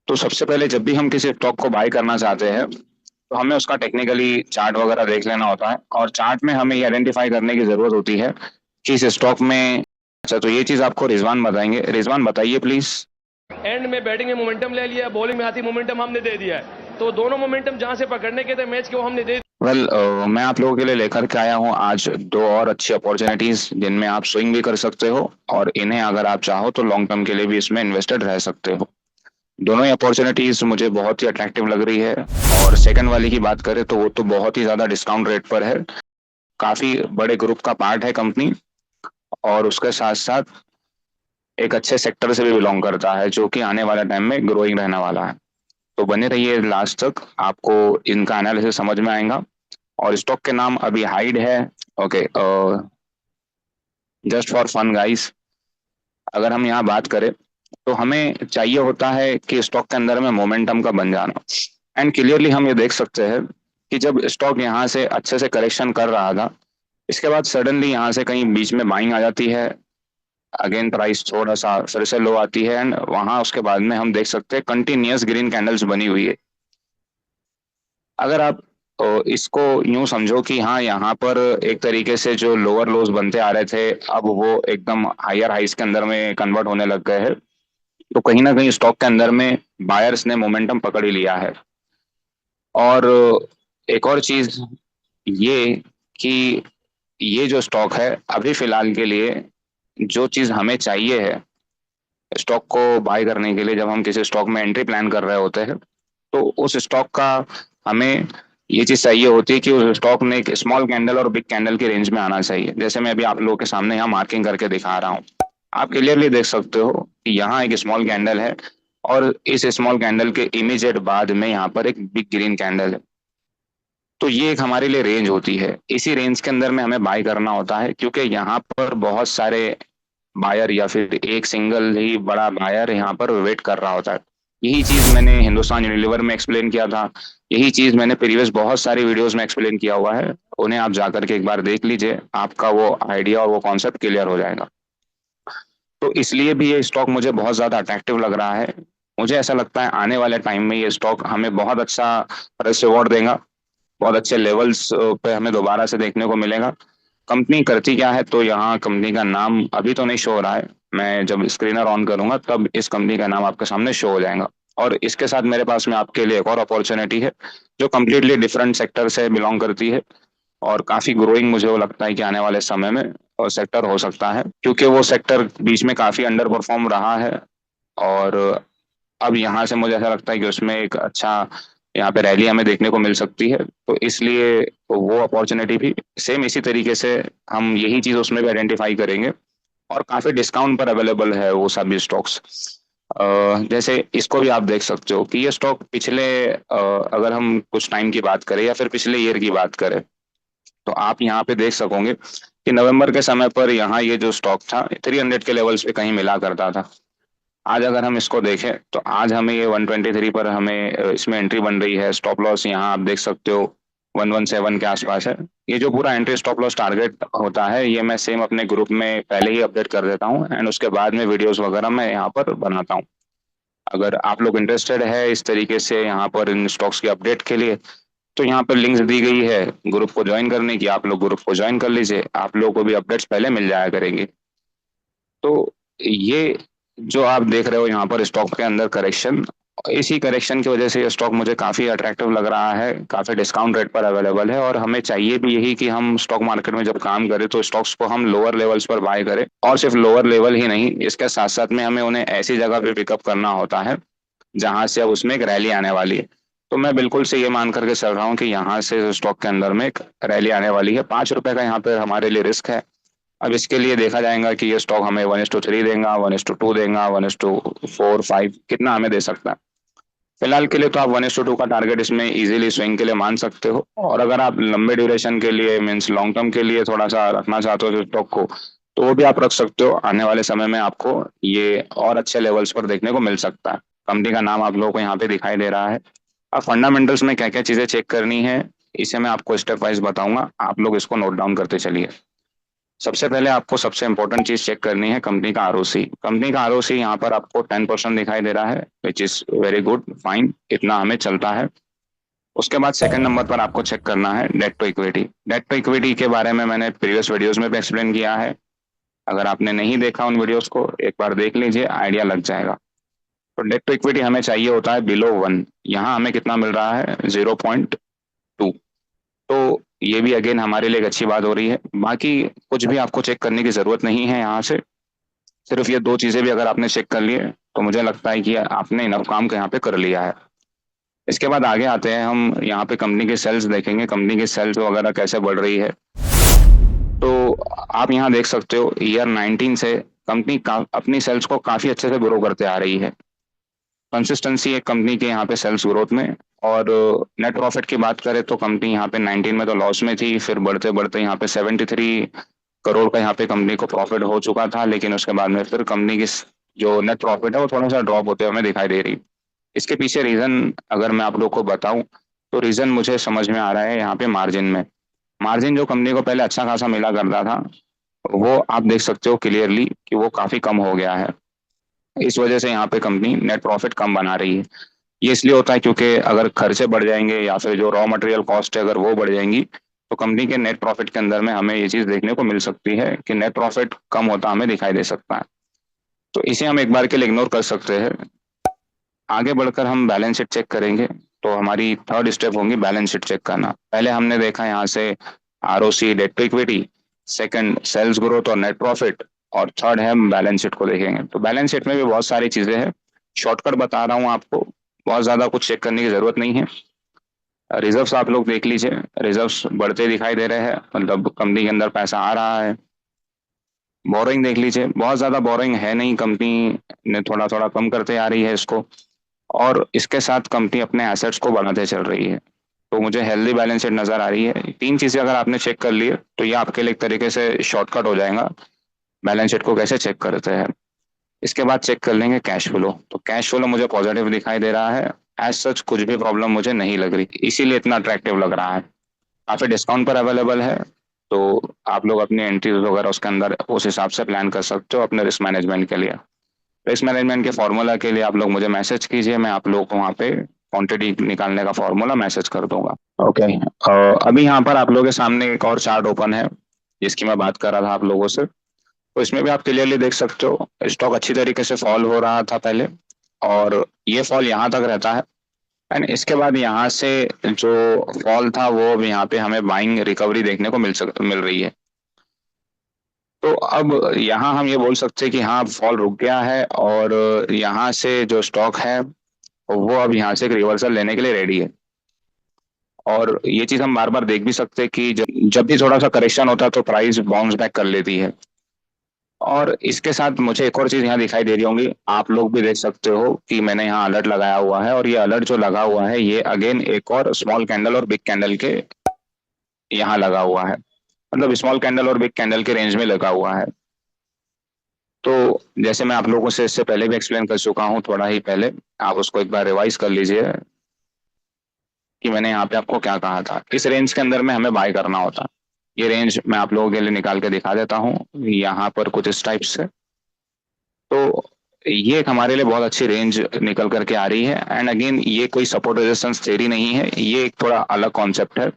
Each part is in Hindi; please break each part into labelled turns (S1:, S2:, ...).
S1: तो सबसे पहले जब भी हम किसी स्टॉक को बाय करना चाहते हैं तो हमें उसका टेक्निकली चार्ट वगैरह देख लेना होता है, और चार्ट में हमें ये आइडेंटिफाई करने की जरूरत होती है कि इस स्टॉक में। अच्छा, तो ये चीज आपको रिजवान बताएंगे। रिजवान बताइए प्लीज।
S2: एंड में बैटिंग में मोमेंटम ले लिया, बॉलिंग में आती मोमेंटम हमने दे दिया है, तो दोनों मोमेंटम जहां से पकड़ने के थे मैच के वो हमने दे।
S1: वेल, मैं आप लोगों के लिए लेकर के आया हूँ आज दो और अच्छी अपॉर्चुनिटीज जिनमें आप स्विंग भी कर सकते हो, और इन्हें अगर आप चाहो तो लॉन्ग टर्म के लिए भी इसमें इन्वेस्टेड रह सकते हो। दोनों ही अपॉर्चुनिटीज मुझे बहुत ही अट्रैक्टिव लग रही है। और सेकंड वाली की बात करें तो वो तो बहुत ही ज्यादा डिस्काउंट रेट पर है। काफी बड़े ग्रुप का पार्ट है कंपनी, और उसके साथ साथ एक अच्छे सेक्टर से भी बिलोंग करता है जो कि आने वाले टाइम में ग्रोइंग रहने वाला है। तो बने रहिए लास्ट तक, आपको इनका एनालिसिस समझ में आएगा। और स्टॉक के नाम अभी हाइड है। Okay, just for fun guys, अगर हम यहाँ बात करें तो हमें चाहिए होता है कि स्टॉक के अंदर में मोमेंटम का बन जाना। एंड क्लियरली हम ये देख सकते हैं कि जब स्टॉक यहाँ से अच्छे से करेक्शन कर रहा था, इसके बाद सडनली यहाँ से कहीं बीच में बाइंग आ जाती है। अगेन प्राइस थोड़ा सा फिर से लो आती है, एंड वहां उसके बाद में हम देख सकते हैं कंटिन्यूअस ग्रीन कैंडल्स बनी हुई है। अगर आप इसको यूं समझो कि हाँ, यहाँ पर एक तरीके से जो लोअर लोज बनते आ रहे थे अब वो एकदम हायर हाइस के अंदर में कन्वर्ट होने लग गए हैं। तो कहीं ना कहीं स्टॉक के अंदर में बायर्स ने मोमेंटम पकड़ ही लिया है। और एक और चीज ये कि ये जो स्टॉक है अभी फिलहाल के लिए, जो चीज हमें चाहिए है स्टॉक को बाय करने के लिए, जब हम किसी स्टॉक में एंट्री प्लान कर रहे होते हैं तो उस स्टॉक का हमें ये चीज चाहिए होती है कि उस स्टॉक ने एक स्मॉल कैंडल और बिग कैंडल की रेंज में आना चाहिए। जैसे मैं अभी आप लोगों के सामने यहाँ मार्किंग करके दिखा रहा हूँ, आप क्लियरली देख सकते हो कि यहाँ एक स्मॉल कैंडल है, और इस स्मॉल कैंडल के इमीडिएट बाद में यहाँ पर एक बिग ग्रीन कैंडल है। तो ये एक हमारे लिए रेंज होती है, इसी रेंज के अंदर में हमें बाय करना होता है, क्योंकि यहाँ पर बहुत सारे बायर या फिर एक सिंगल ही बड़ा बायर यहाँ पर वेट कर रहा होता है। यही चीज मैंने हिंदुस्तान यूनिलीवर में एक्सप्लेन किया था। यही चीज मैंने प्रीवियस बहुत सारी वीडियोस में एक्सप्लेन किया हुआ है। उन्हें आप जाकर के एक बार देख लीजिए, आपका वो आइडिया और वो कॉन्सेप्ट क्लियर हो जाएगा। तो इसलिए भी ये स्टॉक मुझे बहुत ज्यादा अट्रैक्टिव लग रहा है। मुझे ऐसा लगता है आने वाले टाइम में ये स्टॉक हमें बहुत अच्छा प्राइस रिवॉर्ड देगा। बहुत अच्छे लेवल्स पे हमें दोबारा से देखने को मिलेगा। कंपनी करती क्या है, तो यहाँ कंपनी का नाम अभी तो नहीं शो हो रहा है। मैं जब स्क्रीनर ऑन करूंगा तब इस कंपनी का नाम आपके सामने शो हो जाएगा। और इसके साथ मेरे पास में आपके लिए एक और अपॉर्चुनिटी है जो कम्प्लीटली डिफरेंट सेक्टर से बिलोंग करती है, और काफी ग्रोइंग मुझे वो लगता है कि आने वाले समय में और सेक्टर हो सकता है, क्योंकि वो सेक्टर बीच में काफी अंडर परफॉर्म रहा है। और अब यहाँ से मुझे ऐसा लगता है कि उसमें एक अच्छा यहाँ पे रैली हमें देखने को मिल सकती है। तो इसलिए वो अपॉर्चुनिटी भी सेम इसी तरीके से हम यही चीज उसमें भी आइडेंटिफाई करेंगे। और काफी डिस्काउंट पर अवेलेबल है वो सभी स्टॉक्स। जैसे इसको भी आप देख सकते हो कि ये स्टॉक पिछले अगर हम कुछ टाइम की बात करें या फिर पिछले ईयर की बात करें, तो आप यहाँ पे देख सकोगे कि नवंबर के समय पर यहाँ ये जो स्टॉक था 300 के लेवल्स पे कहीं मिला करता था। आज अगर हम इसको देखें तो आज हमें ये 123 पर हमें इसमें एंट्री बन रही है। स्टॉप लॉस यहाँ आप देख सकते हो 117 के आसपास है। ये जो पूरा एंट्री स्टॉप लॉस टारगेट होता है ये मैं सेम अपने ग्रुप में पहले ही अपडेट कर देता हूँ, एंड उसके बाद में वीडियोस वगैरह मैं यहाँ पर बनाता हूँ। अगर आप लोग इंटरेस्टेड है इस तरीके से यहाँ पर इन स्टॉक्स की अपडेट के लिए, तो यहाँ पर लिंक्स दी गई है ग्रुप को ज्वाइन करने की। आप लोग ग्रुप को ज्वाइन कर लीजिए, आप लोगों को भी अपडेट्स पहले मिल जाया करेंगे। तो ये जो आप देख रहे हो यहाँ पर स्टॉक के अंदर करेक्शन, इसी करेक्शन की वजह से ये स्टॉक मुझे काफी अट्रैक्टिव लग रहा है। काफी डिस्काउंट रेट पर अवेलेबल है, और हमें चाहिए भी यही कि हम स्टॉक मार्केट में जब काम करें तो स्टॉक्स को हम लोअर लेवल्स पर बाय करें। और सिर्फ लोअर लेवल ही नहीं, इसके साथ साथ में हमें उन्हें ऐसी जगह पे पिकअप करना होता है जहां से अब उसमें एक रैली आने वाली है। तो मैं बिल्कुल से ये मान करके चल रहा हूँ कि यहाँ से स्टॉक के अंदर में एक रैली आने वाली है। 5 रुपए का यहाँ पे हमारे लिए रिस्क है। अब इसके लिए देखा जाएगा कि ये स्टॉक हमें 1:3 देगा, 1:2 देगा, 1:4 5 कितना हमें दे सकता है। फिलहाल के लिए तो आप 1:2 का टारगेट इसमें इजीली स्विंग के लिए मान सकते हो। और अगर आप लंबे ड्यूरेशन के लिए मीन्स लॉन्ग टर्म के लिए थोड़ा सा रखना चाहते हो स्टॉक को, तो वो भी आप रख सकते हो। आने वाले समय में आपको ये और अच्छे लेवल्स पर देखने को मिल सकता है। कंपनी का नाम आप लोगों को यहाँ पे दिखाई दे रहा है। अब फंडामेंटल्स में क्या क्या चीजें चेक करनी है, इसे मैं आपको स्टेप वाइज बताऊंगा, आप लोग इसको नोट डाउन करते चलिए। सबसे पहले आपको सबसे इंपॉर्टेंट चीज चेक करनी है कंपनी का आरओसी। कंपनी का आरओसी यहाँ पर आपको 10% दिखाई दे रहा है, which is very good, fine, इतना हमें चलता है। उसके बाद सेकंड नंबर पर आपको चेक करना है debt to equity. Debt to equity के बारे में मैंने प्रीवियस वीडियोस में भी एक्सप्लेन किया है। अगर आपने नहीं देखा उन वीडियोस को, एक बार देख लीजिए, आइडिया लग जाएगा। तो डेट टू इक्विटी हमें चाहिए होता है बिलो 1। यहाँ हमें कितना मिल रहा है, 0.2। तो ये भी अगेन हमारे लिए एक अच्छी बात हो रही है। बाकी कुछ भी आपको चेक करने की जरूरत नहीं है यहाँ से। सिर्फ ये दो चीजें भी अगर आपने चेक कर लिए तो मुझे लगता है कि आपने इनफ काम को यहाँ पे कर लिया है। इसके बाद आगे आते हैं, हम यहाँ पे कंपनी की सेल्स देखेंगे, कंपनी की सेल्स वगैरह कैसे बढ़ रही है। तो आप यहाँ देख सकते हो ईयर 19 से कंपनी अपनी सेल्स को काफी अच्छे से ग्रो करते आ रही है। कंसिस्टेंसी है कंपनी के यहाँ पे सेल्स ग्रोथ में। और नेट प्रॉफिट की बात करें तो कंपनी यहाँ पे 19 में तो लॉस में थी, फिर बढ़ते बढ़ते यहाँ पे 73 करोड़ का यहाँ पे कंपनी को प्रॉफिट हो चुका था। लेकिन उसके बाद में फिर कंपनी की जो नेट प्रॉफिट है वो थोड़ा सा ड्रॉप होते हुए हमें दिखाई दे रही। इसके पीछे रीजन अगर मैं आप लोग को बताऊं तो रीजन मुझे समझ में आ रहा है यहाँ पे मार्जिन में। मार्जिन जो कंपनी को पहले अच्छा खासा मिला करता था, वो आप देख सकते हो क्लियरली कि वो काफी कम हो गया है। इस वजह से यहाँ पे कंपनी नेट प्रॉफिट कम बना रही है। ये इसलिए होता है क्योंकि अगर खर्चे बढ़ जाएंगे या फिर जो रॉ मटेरियल कॉस्ट है अगर वो बढ़ जाएंगी तो कंपनी के नेट प्रॉफिट के अंदर में हमें ये चीज देखने को मिल सकती है कि नेट प्रॉफिट कम होता हमें दिखाई दे सकता है। तो इसे हम एक बार के लिए इग्नोर कर सकते हैं। आगे बढ़कर हम बैलेंस शीट चेक करेंगे। तो हमारी थर्ड स्टेप होगी बैलेंस शीट चेक करना। पहले हमने देखा यहाँ से ROC, debt to equity, second sales growth और नेट प्रॉफिट, और थर्ड है हम बैलेंस शीट को देखेंगे। तो बैलेंस शीट में भी बहुत सारी चीजें हैं, शॉर्टकट बता रहा हूँ आपको, बहुत ज्यादा कुछ चेक करने की जरूरत नहीं है। रिजर्व्स आप लोग देख लीजिए, रिजर्व्स बढ़ते दिखाई दे रहे हैं, मतलब कंपनी के अंदर पैसा आ रहा है। बोरोइंग देख लीजिए, बहुत ज्यादा बोरोइंग है नहीं, कंपनी ने थोड़ा थोड़ा कम करते आ रही है इसको। और इसके साथ कंपनी अपने एसेट्स को बढ़ाते चल रही है। तो मुझे हेल्दी बैलेंस शीट नजर आ रही है। तीन चीजें अगर आपने चेक कर लिए तो ये आपके लिए एक तरीके से शॉर्टकट हो जाएगा बैलेंस शीट को कैसे चेक करते हैं। इसके बाद चेक कर लेंगे कैश फ्लो। तो कैश फ्लो मुझे पॉजिटिव दिखाई दे रहा है। एज सच कुछ भी प्रॉब्लम मुझे नहीं लग रही, इसीलिए इतना अट्रैक्टिव लग रहा है। काफी डिस्काउंट पर अवेलेबल है। तो आप लोग अपनी एंट्रीज वगैरह उसके अंदर उस हिसाब से प्लान कर सकते हो अपने रिस्क मैनेजमेंट के लिए। रिस्क मैनेजमेंट के फॉर्मूला के लिए आप लोग मुझे मैसेज कीजिए, मैं आप लोगों को वहाँ पे क्वांटिटी निकालने का फॉर्मूला मैसेज कर दूंगा। ओके। अभी यहाँ पर आप लोगों के सामने एक और चार्ट ओपन है जिसकी मैं बात कर रहा था आप लोगों से। तो इसमें भी आप क्लियरली देख सकते हो स्टॉक अच्छी तरीके से फॉल हो रहा था पहले, और ये फॉल यहाँ तक रहता है। एंड इसके बाद यहाँ से जो फॉल था वो अब यहाँ पे हमें बाइंग रिकवरी देखने को मिल रही है। तो अब यहाँ हम ये बोल सकते हैं कि हाँ फॉल रुक गया है, और यहाँ से जो स्टॉक है वो अब यहाँ से एक रिवर्सल लेने के लिए रेडी है। और ये चीज हम बार बार देख भी सकते हैं कि जब भी थोड़ा सा करेक्शन होता है तो प्राइस बाउंस बैक कर लेती है। और इसके साथ मुझे एक और चीज यहाँ दिखाई दे रही होंगी, आप लोग भी देख सकते हो कि मैंने यहाँ अलर्ट लगाया हुआ है, और ये अलर्ट जो लगा हुआ है ये अगेन एक और स्मॉल कैंडल और बिग कैंडल के यहाँ लगा हुआ है, मतलब स्मॉल कैंडल और बिग कैंडल के रेंज में लगा हुआ है। तो जैसे मैं आप लोगों से इससे पहले भी एक्सप्लेन कर चुका हूँ थोड़ा ही पहले, आप उसको एक बार रिवाइज कर लीजिए कि मैंने यहाँ पे आपको क्या कहा था। इस रेंज के अंदर में हमें बाय करना होता। ये रेंज मैं आप लोगों के लिए निकाल के दिखा देता हूँ, यहाँ पर कुछ इस टाइप से। तो ये एक हमारे लिए बहुत अच्छी रेंज निकल करके आ रही है। एंड अगेन ये कोई सपोर्ट रेजिस्टेंस थ्योरी नहीं है, ये एक थोड़ा अलग कॉन्सेप्ट है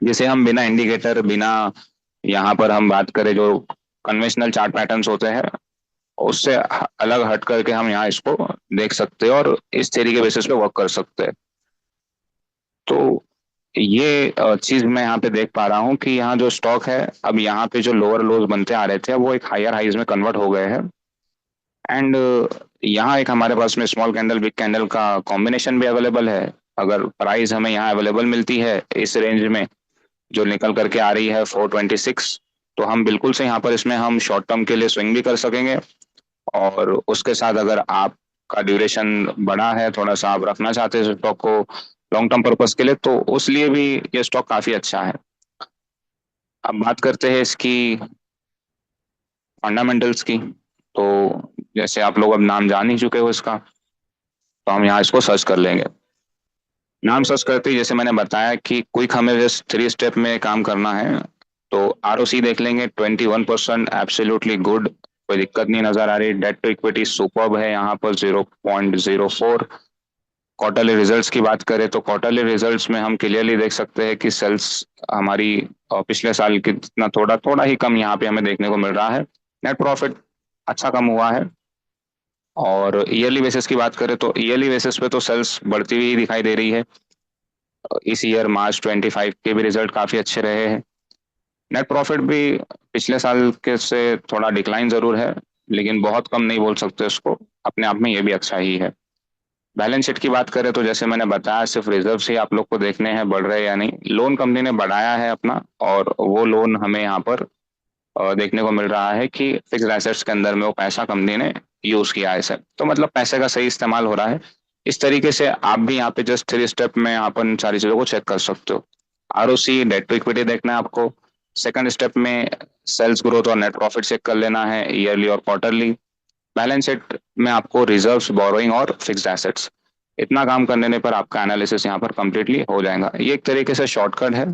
S1: जिसे हम बिना इंडिकेटर, बिना यहाँ पर हम बात करें जो कन्वेंशनल चार्ट पैटर्न्स होते हैं उससे अलग हट करके हम यहाँ इसको देख सकते हैं और इस थ्योरी के बेसिस पे वर्क कर सकते हैं। तो ये चीज मैं यहाँ पे देख पा रहा हूँ कि यहाँ जो स्टॉक है अब यहाँ पे जो लोअर लोज बनते आ रहे थे वो एक हायर हाइज में कन्वर्ट हो गए हैं। एंड यहाँ एक हमारे पास में स्मॉल कैंडल बिग कैंडल का कॉम्बिनेशन भी अवेलेबल है। अगर प्राइस हमें यहाँ अवेलेबल मिलती है इस रेंज में जो निकल करके आ रही है 426, तो हम बिल्कुल से यहाँ पर इसमें हम शॉर्ट टर्म के लिए स्विंग भी कर सकेंगे। और उसके साथ अगर आपका ड्यूरेशन बड़ा है, थोड़ा सा आप रखना चाहते हैं स्टॉक को लॉन्ग टर्म पर्पज के लिए, तो उस लिए भी ये स्टॉक काफी अच्छा है। अब बात करते हैं इसकी फंडामेंटल्स की। तो जैसे आप लोग अब नाम जान ही चुके हो इसका, तो हम यहाँ इसको सर्च कर लेंगे। नाम सर्च करते ही जैसे मैंने बताया कि क्विक हमें जस्ट 3 स्टेप में काम करना है। तो आरओसी देख लेंगे 21%, एब्सोल्युटली गुड, कोई दिक्कत नहीं नजर आ रही। डेट टू इक्विटी सुपर्ब है यहाँ पर 0.04। क्वार्टरली रिजल्ट्स की बात करें तो क्वार्टरली रिजल्ट्स में हम क्लियरली देख सकते हैं कि सेल्स हमारी पिछले साल की जितना थोड़ा थोड़ा ही कम यहाँ पे हमें देखने को मिल रहा है। नेट प्रॉफिट अच्छा कम हुआ है। और ईयरली बेसिस की बात करें तो ईयरली बेसिस पे तो सेल्स बढ़ती हुई दिखाई दे रही है। इस ईयर मार्च 25 के भी रिजल्ट काफी अच्छे रहे हैं। नेट प्रॉफिट भी पिछले साल के से थोड़ा डिक्लाइन जरूर है, लेकिन बहुत कम नहीं बोल सकते उसको, अपने आप में ये भी अच्छा ही है। बैलेंस शीट की बात करें तो जैसे मैंने बताया, सिर्फ रिजर्व ही आप लोग को देखने हैं बढ़ रहे हैं या नहीं। लोन कंपनी ने बढ़ाया है अपना, और वो लोन हमें यहाँ पर देखने को मिल रहा है कि फिक्स्ड एसेट्स के अंदर में वो पैसा कंपनी ने यूज किया है सर, तो मतलब पैसे का सही इस्तेमाल हो रहा है। इस तरीके से आप भी यहाँ पे जस्ट 3 स्टेप में आप उन सारी चीजों को चेक कर सकते हो। आरओसी, डेट टू इक्विटी देखना है आपको। सेकंड स्टेप में सेल्स ग्रोथ और नेट प्रॉफिट चेक कर लेना है, ईयरली और क्वार्टरली। बैलेंस शीट में आपको रिजर्व्स, बोरोइंग और फिक्स्ड एसेट्स, इतना काम करने पर आपका एनालिसिस यहाँ पर कंप्लीटली हो जाएगा। ये एक तरीके से शॉर्टकट है,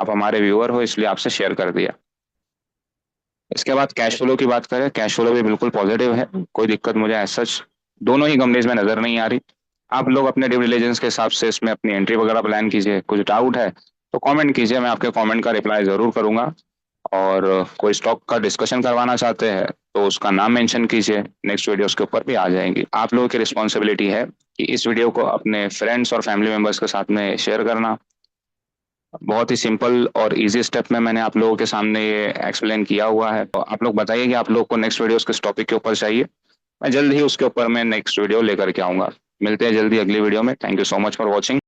S1: आप हमारे व्यूअर हो इसलिए आपसे शेयर कर दिया। इसके बाद कैश फ्लो की बात करें, कैश फ्लो भी बिल्कुल पॉजिटिव है, कोई दिक्कत मुझे एज सच दोनों ही कंपनीज में नजर नहीं आ रही। आप लोग अपने ड्यू डिलिजेंस के हिसाब से इसमें अपनी एंट्री वगैरह प्लान कीजिए। कुछ डाउट है तो कमेंट कीजिए, मैं आपके कमेंट का रिप्लाई जरूर करूंगा। और कोई स्टॉक का डिस्कशन करवाना चाहते हैं तो उसका नाम मेंशन कीजिए, नेक्स्ट वीडियो उसके ऊपर भी आ जाएंगी। आप लोगों की रिस्पॉन्सिबिलिटी है कि इस वीडियो को अपने फ्रेंड्स और फैमिली मेंबर्स के साथ में शेयर करना। बहुत ही सिंपल और इजी स्टेप में मैंने आप लोगों के सामने ये एक्सप्लेन किया हुआ है। तो आप लोग बताइए कि आप लोग को नेक्स्ट वीडियो किस टॉपिक के ऊपर चाहिए, मैं जल्द ही उसके ऊपर मैं नेक्स्ट वीडियो लेकर के आऊंगा। मिलते हैं जल्दी अगली वीडियो में। Thank you so much for watching.